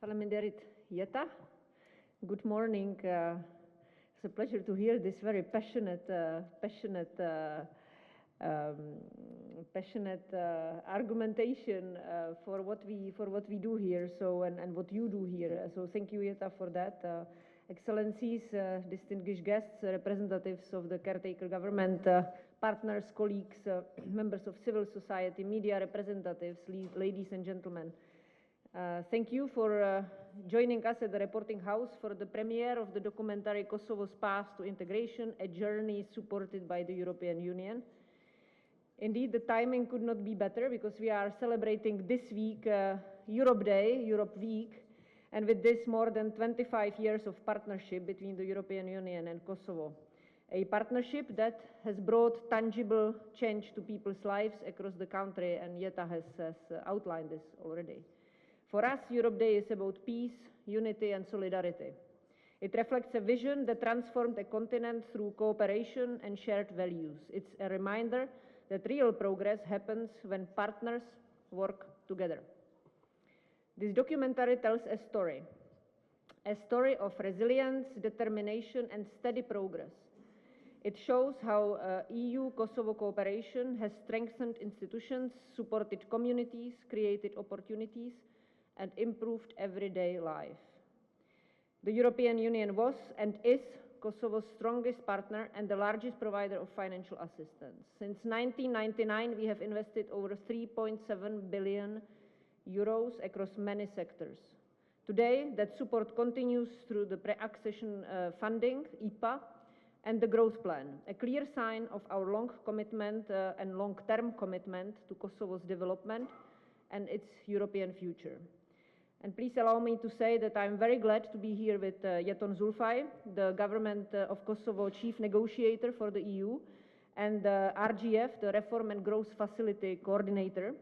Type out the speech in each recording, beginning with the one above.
Faleminderit, Jeta. Good morning. It's a pleasure to hear this very passionate argumentation for what we do here. So and what you do here. So thank you, Jeta, for that. Excellencies, distinguished guests, representatives of the caretaker government, partners, colleagues, members of civil society, media representatives, ladies and gentlemen. Thank you for joining us at the Reporting House for the premiere of the documentary Kosovo's Path to Integration, a journey supported by the European Union. Indeed, the timing could not be better because we are celebrating this week Europe Day, Europe Week, and with this more than 25 years of partnership between the European Union and Kosovo. A partnership that has brought tangible change to people's lives across the country, and Jeta has outlined this already. For us, Europe Day is about peace, unity, and solidarity. It reflects a vision that transformed a continent through cooperation and shared values. It's a reminder that real progress happens when partners work together. This documentary tells a story of resilience, determination, and steady progress. It shows how EU-Kosovo cooperation has strengthened institutions, supported communities, created opportunities, and improved everyday life. The European Union was and is Kosovo's strongest partner and the largest provider of financial assistance. Since 1999, we have invested over 3.7 billion euros across many sectors. Today, that support continues through the pre-accession funding, IPA, and the growth plan, a clear sign of our long commitment and long-term commitment to Kosovo's development and its European future. And please allow me to say that I'm very glad to be here with Jeton Zulfaj, the government of Kosovo chief negotiator for the EU, and RGF, the Reform and Growth Facility coordinator.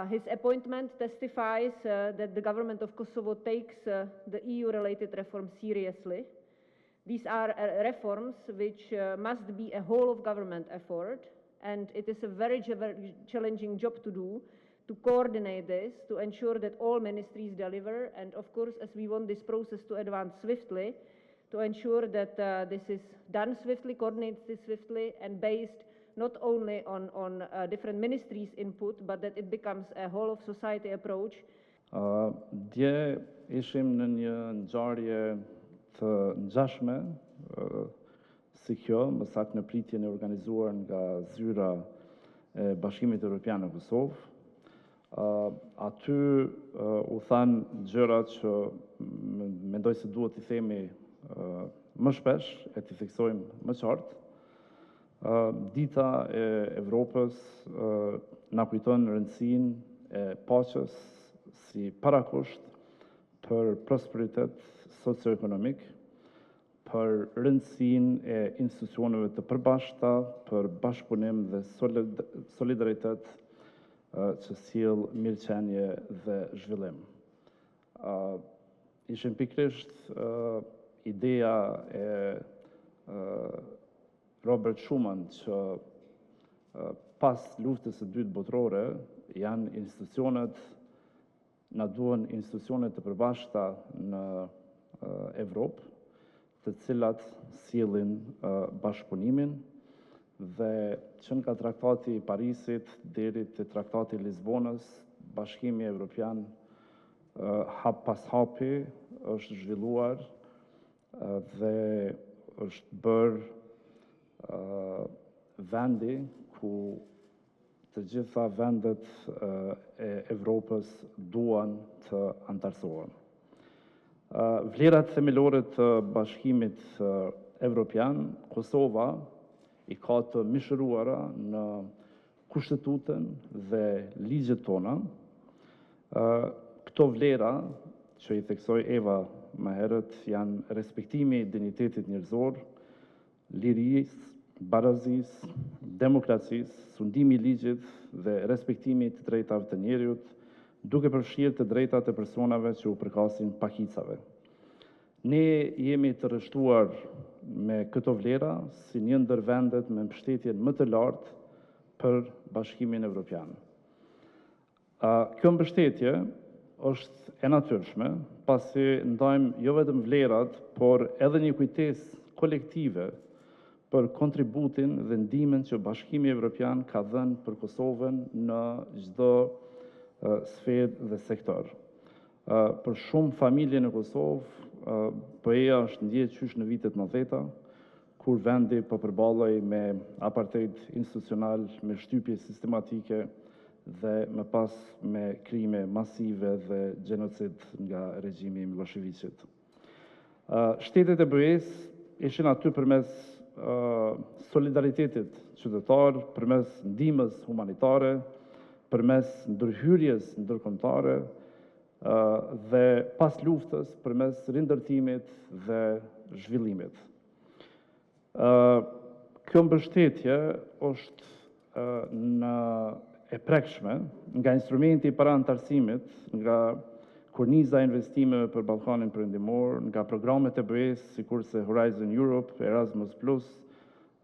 His appointment testifies that the government of Kosovo takes the EU-related reforms seriously. These are reforms which must be a whole-of-government effort, and it is a very challenging job to do, to coordinate this, to ensure that all ministries deliver, and of course, as we want this process to advance swiftly, to ensure that this is done swiftly, coordinated swiftly, and based not only on different ministries' input, but that it becomes a whole-of-society approach. Dje ishim në një ngjarje të ngjashme, si kjo, më saktë në pritjen e organizuar nga zyra e Bashkimit Evropian në Kosovë. Aty u thanë gjëra që mendoj se duhet t'i themi më shpesh e t'i theksojmë më qartë. Dita e Evropës na kujton rëndësinë e paqes si parakusht për prosperitet socioekonomik, për rëndësinë e institucioneve të përbashkëta, për bashkëpunim dhe solidaritet që sjell mirëqenie dhe zhvillim. Ishim pikërisht ideja e Robert Schuman që pas luftës së dytë botërore janë institucionet, na duhen institucionet të përbashkëta në Evropë, të cilat sjellin bashkëpunimin, dhe që nga traktati i Parisit deri te traktati i Lisbonës, Bashkimi Evropian hap pas hapi është zhvilluar dhe është bërë vendi ku të gjitha vendet e Evropës duan të antarësohen. Vlerat themelore të Bashkimit Evropian, Kosova i ka të mishëruara në kushtetutën dhe ligjet tona. Këto vlera, që i theksoi Eva më herët, janë respektimi i dinjitetit njerëzor, lirisë, barazisë, demokracisë, sundimi i ligjit dhe respektimi të drejtave të njerëzit, duke përfshirë të drejtat e personave që u përkasin pakicave. Ne jemi të rreshtuar me këto vlera si një ndër vendet me mbështetjen më të lartë për Bashkimin Evropian. Kjo mbështetje është e natyrshme, pasi ndajmë jo vetëm vlerat, por edhe një kujtesë kolektive për kontributin dhe ndihmën që Bashkimi Evropian ka dhënë për Kosovën në çdo sferë dhe sektor. Për shumë familje në Kosovë, BE-ja është ndjehet qysh në vitet 90-ta, kur vendi po përballej me apartheid institucional, me shtypje sistematike dhe më pas me krime masive dhe gjenocid nga regjimi Miloševićit. Shtetet e BE-s ishin aty përmes solidaritetit qytetar, përmes ndihmës humanitare, përmes ndërhyrjes ndërkombëtare dhe pas luftës përmes rindërtimit dhe zhvillimit. Kjo mbështetje është e prekshme nga instrumenti i parantarësimit, nga korniza e investimeve për Ballkanin Perëndimor, nga programet e BE-s sikurse Horizon Europe, Erasmus Plus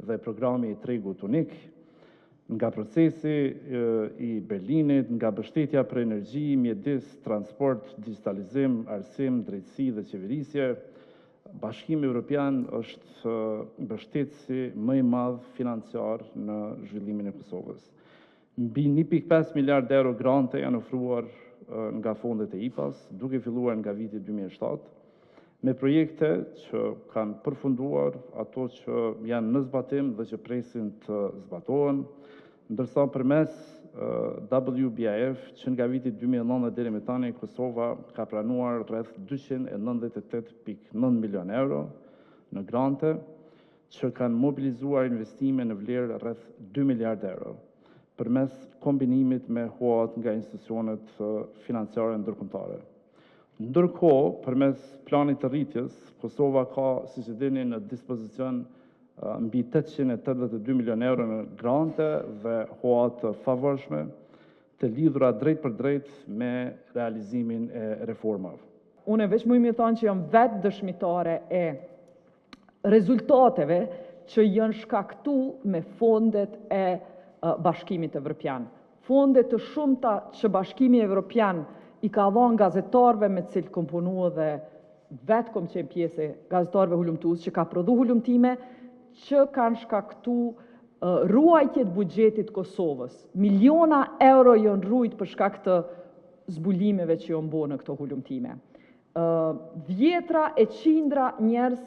dhe programi i tregut unik, nga procesi i Berlinit, nga mbështetja për energji, mjedis, transport, digitalizim, arsim, drejtësi dhe qeverisje, Bashkimi Evropian është mbështetësi më i madh financiar në zhvillimin e Kosovës. Mbi 1.5 miliard euro grante janë ofruar nga fondet e IPA-s, duke filluar nga viti 2007, me projekte që kanë përfunduar, ato që janë në zbatim dhe që presin të zbatohen, ndërsa përmes WBIF, që nga viti 2009 deri më tani, Kosova ka pranuar rreth 298.9 milion euro në grante, që kanë mobilizuar investime në vlerë rreth 2 miliard euro, përmes kombinimit me huat nga institucionet financiare ndërkombëtare. Ndërkohë, përmes planit të rritjes, Kosova ka, siç e dini, në dispozicion mbi 882 milion euro në grante dhe huat të favorshme të lidhura drejt për drejt me realizimin e reformave. Unë veç më imi thonë që jam vetë dëshmitare e rezultateve që janë shkaktu me fondet e Bashkimit Evropian. Fondet të shumta që Bashkimi Evropian i ka dhënë gazetarëve me cilë komponua dhe vetë kom qenë pjesë gazetarëve hulumtues që ka prodhu hulumtime që kanë shkaktu ruajtjet buxhetit Kosovës. Miliona euro janë rujt për shkak të zbulimeve që janë bërë në këto hulumtime. Vjetra e qindra njerëz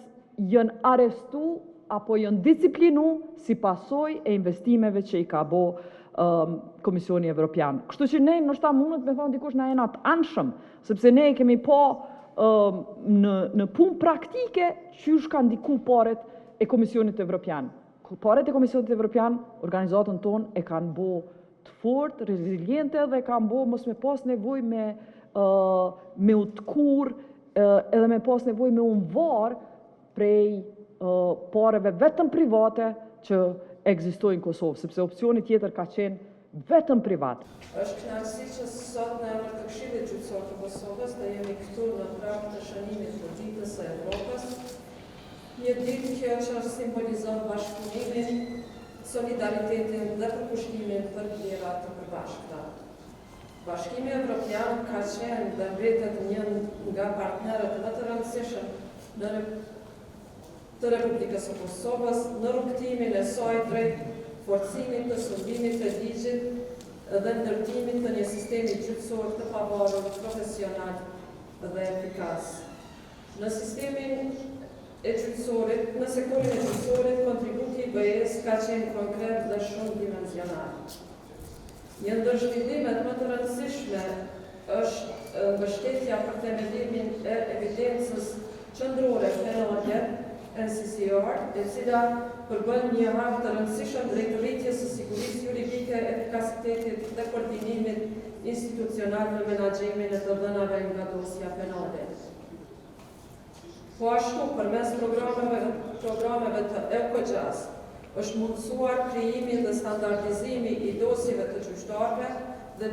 janë arestu apo janë disiplinu si pasoj e investimeve që i ka bo Komisioni Evropian. Kështu që ne ndoshta mundet me thonë dikush na jena të anshëm, sepse ne kemi po në punë praktike qysh ka ndiku paret e Komisionit Evropian. Paret e Komisionit Evropian, organizatën tonë e kanë bo të fort, reziliente dhe kanë bo mos me pas nevoj me utkur edhe me pas nevoj me unvar prej pareve vetëm private që ekzistojnë në Kosovë, sepse opcioni tjetër ka qenë vetëm privat. Është kënaqësi që sot në emër të Këshillit Gjyqësor të Kosovës të jemi këtu në prag të shënimit të ditës së Evropës, një ditë që simbolizon bashkëpunimin, solidaritetin dhe përkushtimin për vlera të përbashkëta. Bashkimi Evropian ka qenë dhe mbetet një nga partnerët më të rëndësishëm të Republikës së Kosovës në rrugtimin e saj drejt forcimit të shërbimit të ligjit dhe ndërtimit të një sistemi gjyqësor të pavarur, profesional dhe efikas. Në sektorin e gjyqësorit, kontributi i BE-s ka qenë konkret dhe shumë dimensional. Një ndër zhvillimet më të rëndësishme është mbështetja për themellimin e evidencës qendrore penale NCCR, e cila përbën një hap të rëndësishëm drejt rritjes së sigurisë juridike, efikasitetit dhe koordinimit institucional në menaxhimin e të dhënave nga dosja penale. Po ashtu, përmes programeve të ECOJAS, është mundësuar krijimi dhe standardizimi i dosjeve të gjyqtarëve dhe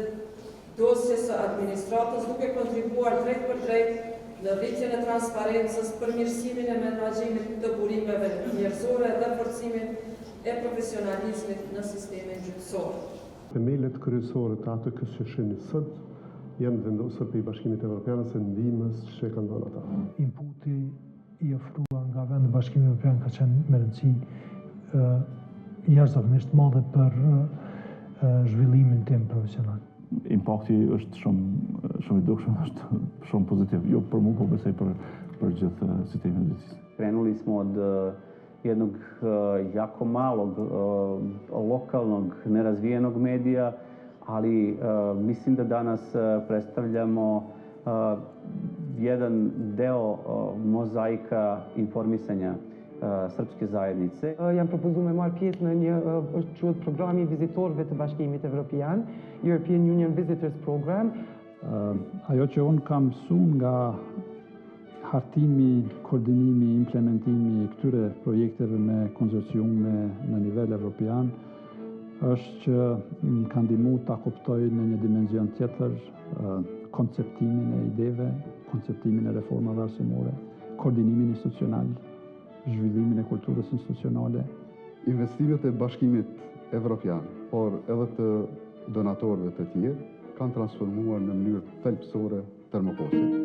dosjes së administratës, duke kontribuar drejt për drejt në rritjen e transparencës, përmirësimin e menaxhimit të burimeve njerëzore dhe forcimin e profesionalizmit në sistemin gjyqësor. Themelet kryesore të atë që shihni sot janë vendosur për i Bashkimit Evropian se ndihmës që kanë dhënë ata. Inputi i ofruar nga vendi Bashkimi Evropian ka qenë me rëndësi jashtëzakonisht madhe për zhvillimin tim profesional. Impakti është shumë i dukshëm, është shumë pozitiv, jo për mua, po besoj për gjithë sistemin e drejtësisë. Krenuli smo od jednog jako malog lokalnog nerazvijenog medija, ali mislim da danas predstavljamo jedan deo mozaika informisanja srpske zajednice. Jam propozuar me marrë pjesë në një quhet programi i vizitorëve të Bashkimit Evropian, European Union Visitors Program. Ajo që unë kam mësuar nga hartimi, koordinimi, implementimi i këtyre projekteve me konsorciume në nivel evropian është që më ka ndihmuar ta kuptoj në një dimension tjetër konceptimin e ideve, konceptimin e reformave arsimore, koordinimin institucional, zhvillimin e kulturës institucionale. Investimet e Bashkimit Evropian, por edhe të donatorëve të tjerë, kanë transformuar në mënyrë thelbësore Termoposin.